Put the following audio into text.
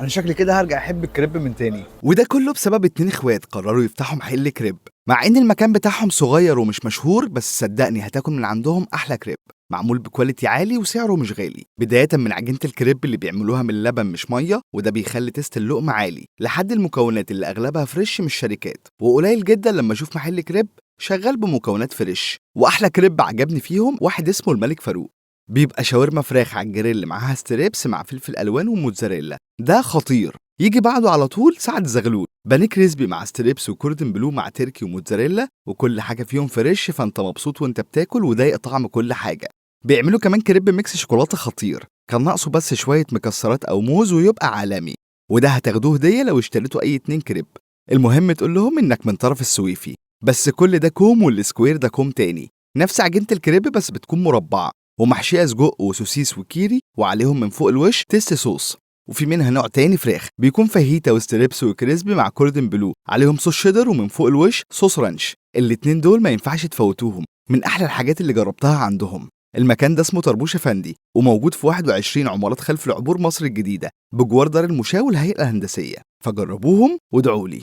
انا شكلي كده هرجع احب الكريب من تاني. وده كله بسبب 2 اخوات قرروا يفتحوا محل كريب. مع ان المكان بتاعهم صغير ومش مشهور، بس صدقني هتاكل من عندهم احلى كريب، معمول بكواليتي عالي وسعره مش غالي. بداية من عجينة الكريب اللي بيعملوها من اللبن مش مية، وده بيخلي تيست اللقمة عالي، لحد المكونات اللي اغلبها فريش مش شركات. وقليل جدا لما اشوف محل كريب شغال بمكونات فريش. واحلى كريب عجبني فيهم واحد اسمه الملك فاروق، بيبقى شاورما فراخ على الجريل معاها ستريبس مع فلفل الوان وموتزاريلا، ده خطير. يجي بعده على طول سعد زغلول، بانيه كريسبي مع ستريبس وكوردن بلو مع تركي وموتزاريلا، وكل حاجه فيهم فريش، فانت مبسوط وانت بتاكل وضايق طعم كل حاجه. بيعملوا كمان كريب ميكس شوكولاته خطير، كان ناقصه بس شويه مكسرات او موز ويبقى عالمي. وده هتاخدوه هديه لو اشتريتوا اي 2 كريب. المهم تقول لهم انك من طرف السويفي. بس كل ده كوم والسكوير ده كوم تاني، نفس عجينه الكريب بس بتكون مربعه ومحشيه سجق وسوسيس وكيري، وعليهم من فوق الوش تيست صوص. وفي منها نوع تاني فراخ بيكون فاهيتا وستريبس وكريسبي مع كوردن بلو، عليهم صوص شيدر، ومن فوق الوش صوص رانش. الاتنين دول ما ينفعش تفوتوهم، من احلى الحاجات اللي جربتها عندهم. المكان ده اسمه طربوش افندي، وموجود في 21 عمارات خلف العبور مصر الجديدة، بجوار دار المشاة والهيئة الهندسية. فجربوهم وادعوا لي.